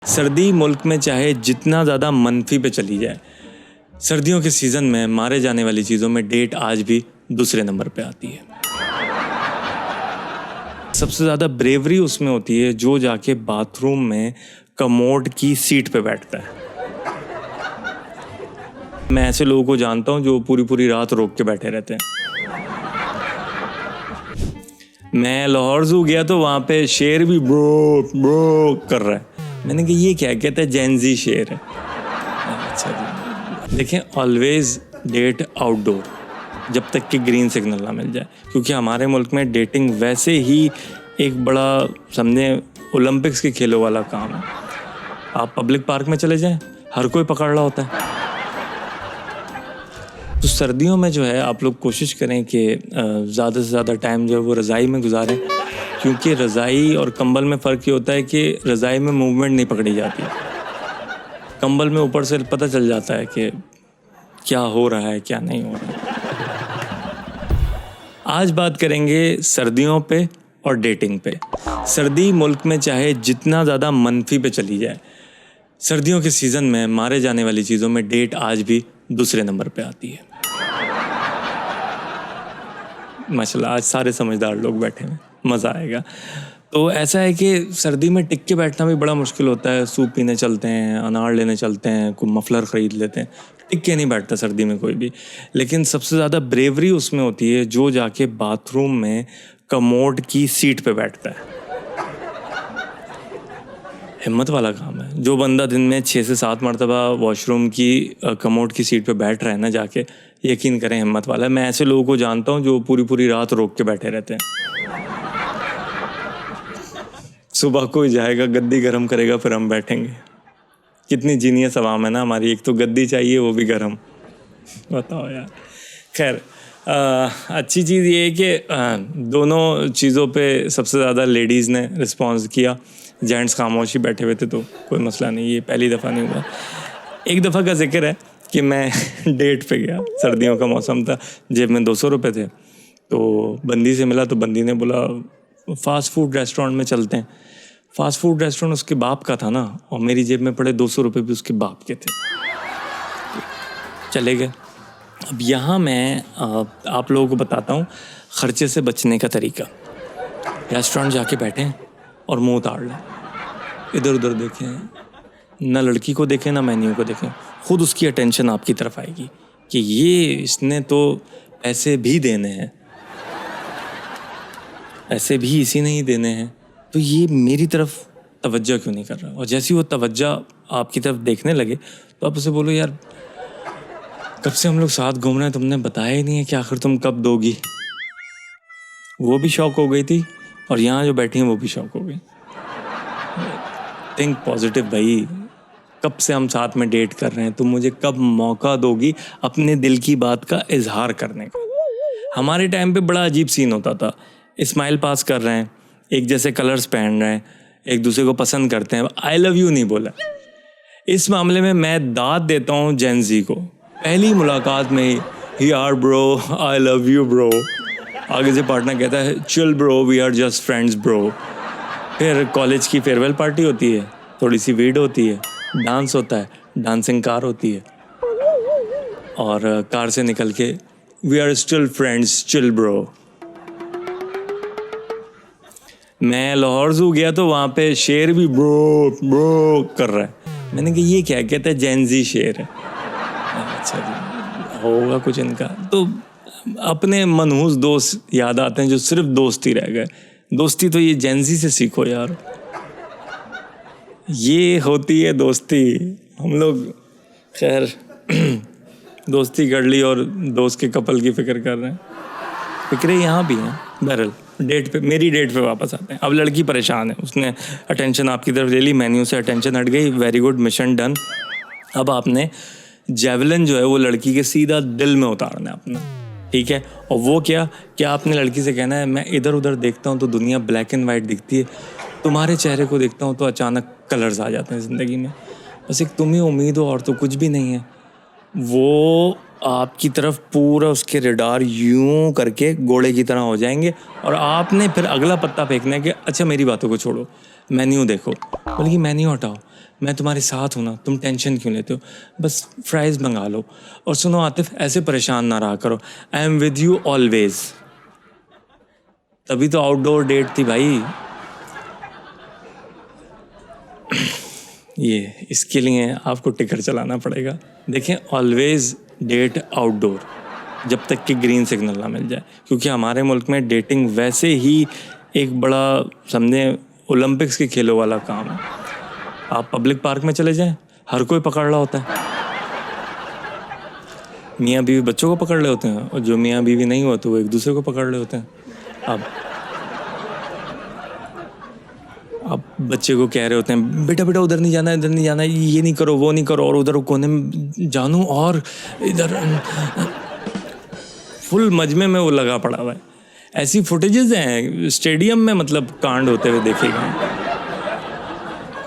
सर्दी मुल्क में चाहे जितना ज़्यादा मनफी पे चली जाए, सर्दियों के सीज़न में मारे जाने वाली चीज़ों में डेट आज भी दूसरे नंबर पे आती है। सबसे ज़्यादा ब्रेवरी उसमें होती है जो जाके बाथरूम में कमोड की सीट पे बैठता है। मैं ऐसे लोगों को जानता हूँ जो पूरी पूरी रात रोक के बैठे रहते हैं। मैं लाहौर ज़ू गया तो वहाँ पे शेर भी ब्रो ब्रो कर रहा है। मैंने कहा ये क्या, कहता है जेनजी शेर है। अच्छा जी, देखें ऑलवेज डेट आउटडोर जब तक कि ग्रीन सिग्नल ना मिल जाए, क्योंकि हमारे मुल्क में डेटिंग वैसे ही एक बड़ा समझे ओलंपिक्स के खेलों वाला काम है। आप पब्लिक पार्क में चले जाएं, हर कोई पकड़ रहा होता है। तो सर्दियों में जो है आप लोग कोशिश करें कि ज़्यादा से ज़्यादा टाइम जो है वो रज़ाई में गुजारें, क्योंकि रज़ाई और कंबल में फ़र्क ये होता है कि रज़ाई में मूवमेंट नहीं पकड़ी जाती, कंबल में ऊपर से पता चल जाता है कि क्या हो रहा है क्या नहीं हो रहा है। आज बात करेंगे सर्दियों पे और डेटिंग पे। सर्दी मुल्क में चाहे जितना ज़्यादा मनफी पे चली जाए, सर्दियों के सीज़न में मारे जाने वाली चीज़ों में डेट आज भी दूसरे नंबर पे आती है। माशाल्लाह आज सारे समझदार लोग बैठे हैं, मज़ा आएगा। तो ऐसा है कि सर्दी में टिक के बैठना भी बड़ा मुश्किल होता है। सूप पीने चलते हैं, अनार लेने चलते हैं, कोई मफलर ख़रीद लेते हैं, टिक के नहीं बैठता सर्दी में कोई भी। लेकिन सबसे ज़्यादा ब्रेवरी उसमें होती है जो जाके बाथरूम में कमोड की सीट पे बैठता है। हिम्मत वाला काम है। जो बंदा दिन में 6 से 7 मरतबा वॉशरूम की कमोड की सीट पे बैठ रहा है ना, जाके यकीन करें हिम्मत वाला है। मैं ऐसे लोगों को जानता हूँ जो पूरी पूरी रात रोक के बैठे रहते हैं। सुबह कोई जाएगा, गद्दी गर्म करेगा, फिर हम बैठेंगे। कितनी जीनियस आवाम है ना हमारी, एक तो गद्दी चाहिए वो भी गर्म। बताओ यार। खैर अच्छी चीज़ ये है कि दोनों चीज़ों पे सबसे ज़्यादा लेडीज़ ने रिस्पॉन्स किया। जेंट्स खामोश ही बैठे हुए थे, तो कोई मसला नहीं, ये पहली दफ़ा नहीं हुआ। एक दफ़ा का जिक्र है कि मैं डेट पे गया, सर्दियों का मौसम था, जेब में 200 रुपये थे। तो बंदी से मिला तो बंदी ने बोला फ़ास्ट फूड रेस्टोरेंट में चलते हैं। फ़ास्ट फूड रेस्टोरेंट उसके बाप का था ना, और मेरी जेब में पड़े 200 रुपये भी उसके बाप के थे। चले गए। अब यहाँ मैं आप लोगों को बताता हूँ ख़र्चे से बचने का तरीका। रेस्टोरेंट जाके बैठें और मुँह उतार लें, इधर उधर देखें, ना लड़की को देखें ना मेन्यू को देखें, खुद उसकी अटेंशन आपकी तरफ आएगी कि ये इसने तो पैसे भी देने हैं, ऐसे भी इसी नहीं देने हैं, तो ये मेरी तरफ तवज्जो क्यों नहीं कर रहा। और जैसे ही वो तवज्जो आपकी तरफ देखने लगे तो आप उसे बोलो यार कब से हम लोग साथ घूम रहे हैं, तुमने बताया ही नहीं है कि आखिर तुम कब दोगी। वो भी शौक हो गई थी और यहाँ जो बैठी हैं वो भी शौक हो गई। थिंक पॉजिटिव भाई, कब से हम साथ में डेट कर रहे हैं, तुम मुझे कब मौका दोगी अपने दिल की बात का इजहार करने का। हमारे टाइम पे बड़ा अजीब सीन होता था, स्माइल पास कर रहे हैं, एक जैसे कलर्स पहन रहे हैं, एक दूसरे को पसंद करते हैं, आई लव यू नहीं बोला। इस मामले में मैं दाद देता हूँ जेनजी को। पहली मुलाकात में ही यार bro I love you bro, आगे से पार्टनर कहता है chill bro we are just friends bro. फिर कॉलेज की फेयरवेल पार्टी होती है, थोड़ी सी वीड होती है, डांस होता है, डांसिंग कार होती है, और कार से निकल के we are still friends chill bro. मैं लाहौर ज़ू गया तो वहाँ पे शेर भी ब्रो ब्रो कर रहा है। मैंने कहा ये क्या, कहता है जेनजी शेर है। अच्छा जी, होगा कुछ इनका। तो अपने मनहूस दोस्त याद आते हैं जो सिर्फ दोस्ती रह गए। दोस्ती तो ये जेनजी से सीखो यार, ये होती है दोस्ती। हम लोग खैर दोस्ती कर ली और दोस्त के कपल की फ़िक्र कर रहे हैं। फ़िक्रें यहाँ भी हैं। बहरहाल डेट पे, मेरी डेट पे वापस आते हैं। अब लड़की परेशान है, उसने अटेंशन आपकी तरफ ले ली, मेन्यू से अटेंशन हट गई, वेरी गुड, मिशन डन। अब आपने जेवलिन जो है वो लड़की के सीधा दिल में उतारना है अपना, ठीक है। और वो क्या आपने लड़की से कहना है मैं इधर उधर देखता हूँ तो दुनिया ब्लैक एंड वाइट दिखती है, तुम्हारे चेहरे को देखता हूँ तो अचानक कलर्स आ जाते हैं ज़िंदगी में, बस एक तुम ही उम्मीद हो और तो कुछ भी नहीं है। वो आपकी तरफ पूरा उसके रडार यूं करके घोड़े की तरह हो जाएंगे और आपने फिर अगला पत्ता फेंकना है कि अच्छा मेरी बातों को छोड़ो, मेन्यू देखो। बोले कि मेन्यू हटाओ, मैं तुम्हारे साथ हूँ ना, तुम टेंशन क्यों लेते हो, बस फ्राइज़ मंगा लो। और सुनो आतिफ, ऐसे परेशान ना रहा करो, I am with you always. तभी तो आउटडोर डेट थी भाई। ये इसके लिए आपको टिकर चलाना पड़ेगा। देखें, ऑलवेज डेट आउटडोर जब तक कि ग्रीन सिग्नल ना मिल जाए, क्योंकि हमारे मुल्क में डेटिंग वैसे ही एक बड़ा समझे ओलंपिक्स के खेलों वाला काम है। आप पब्लिक पार्क में चले जाएं, हर कोई पकड़ रहा होता है। मियाँ बीवी बच्चों को पकड़ रहे होते हैं, और जो मियाँ बीवी नहीं होते वो एक दूसरे को पकड़ रहे होते हैं। अब बच्चे को कह रहे होते हैं, बेटा बेटा उधर नहीं जाना, इधर नहीं जाना, ये नहीं करो, वो नहीं करो, और उधर कोने में जानू, और इधर फुल मजमे में वो लगा पड़ा हुआ है। ऐसी फुटेजेस हैं स्टेडियम में, मतलब कांड होते हुए देखे गए।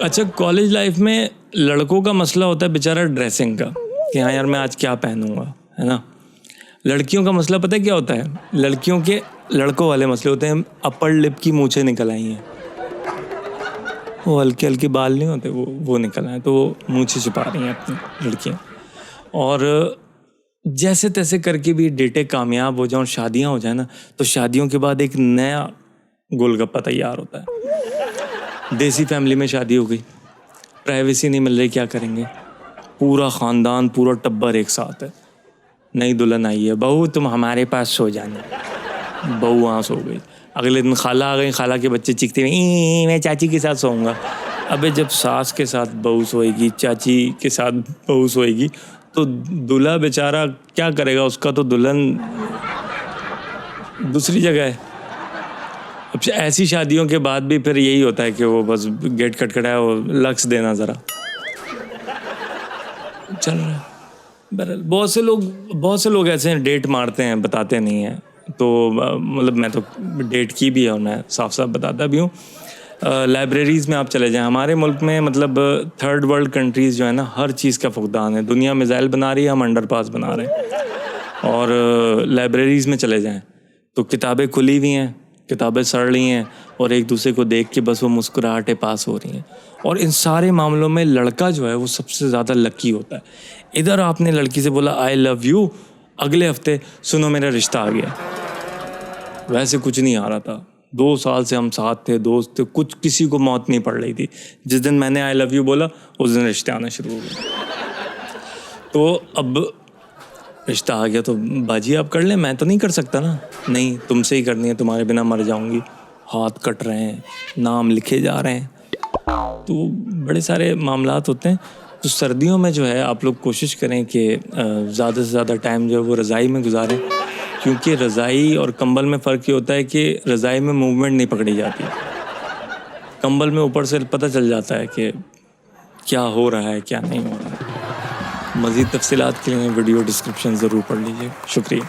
अच्छा, कॉलेज लाइफ में लड़कों का मसला होता है बेचारा ड्रेसिंग का, कि हाँ यार मैं आज क्या पहनूंगा, है ना। लड़कियों का मसला पता है क्या होता है, लड़कियों के लड़कों वाले मसले होते हैं, अपर लिप की मूछें निकल आई हैं, वो हल्के हल्के बाल नहीं होते, वो निकल आए, तो वो मूछें छुपा रही हैं अपनी लड़कियाँ। और जैसे तैसे करके भी डेटें कामयाब हो जाएं और शादियाँ हो जाए ना, तो शादियों के बाद एक नया गोलगप्पा तैयार होता है। देसी फैमिली में शादी हो गई, प्राइवेसी नहीं मिल रही, क्या करेंगे, पूरा ख़ानदान पूरा टब्बर एक साथ है। नई दुल्हन आई है, बहू तुम हमारे पास सो जाना। बहू वहाँ सो गई, अगले दिन खाला आ गई, खाला के बच्चे चीखते हुए मैं चाची के साथ सोऊंगा। अबे जब सास के साथ बहू सोएगी, चाची के साथ बहू सोएगी, तो दूल्हा बेचारा क्या करेगा, उसका तो दुल्हन दूसरी जगह है। अब ऐसी शादियों के बाद भी फिर यही होता है कि वो बस गेट खटखटाया, वो लक्स देना ज़रा चल रहा है। बहरहाल बहुत से लोग ऐसे हैं डेट मारते हैं, बताते नहीं हैं। तो मतलब मैं तो डेट की भी है और मैं साफ साफ बताता भी हूँ। लाइब्रेरीज़ में आप चले जाएं, हमारे मुल्क में मतलब थर्ड वर्ल्ड कंट्रीज़ जो है ना, हर चीज़ का फुकदान है। दुनिया मिसाइल बना रही है, हम अंडरपास बना रहे हैं। और लाइब्रेरीज़ में चले जाएं तो किताबें खुली हुई हैं, किताबें सड़ रही हैं, और एक दूसरे को देख के बस वो मुस्कुराहटें पास हो रही हैं। और इन सारे मामलों में लड़का जो है वो सबसे ज़्यादा लकी होता है। इधर आपने लड़की से बोला आई लव यू, अगले हफ्ते सुनो मेरा रिश्ता आ गया। वैसे कुछ नहीं आ रहा था, 2 साल से हम साथ थे, दोस्त थे, कुछ किसी को मौत नहीं पड़ रही थी। जिस दिन मैंने आई लव यू बोला उस दिन रिश्ते आना शुरू हो गए। तो अब रिश्ता आ गया तो बाजी आप कर लें, मैं तो नहीं कर सकता ना। नहीं, तुमसे ही करनी है, तुम्हारे बिना मर जाऊंगी। हाथ कट रहे हैं, नाम लिखे जा रहे हैं, तो बड़े सारे मामलात होते हैं। तो सर्दियों में जो है आप लोग कोशिश करें कि ज़्यादा से ज़्यादा टाइम जो है वो रज़ाई में गुजारें, क्योंकि रज़ाई और कंबल में फ़र्क ये होता है कि रज़ाई में मूवमेंट नहीं पकड़ी जाती, कंबल में ऊपर से पता चल जाता है कि क्या हो रहा है क्या नहीं हो रहा है। मज़ीद तफ़सीलात के लिए वीडियो डिस्क्रिप्शन ज़रूर पढ़ लीजिए। शुक्रिया।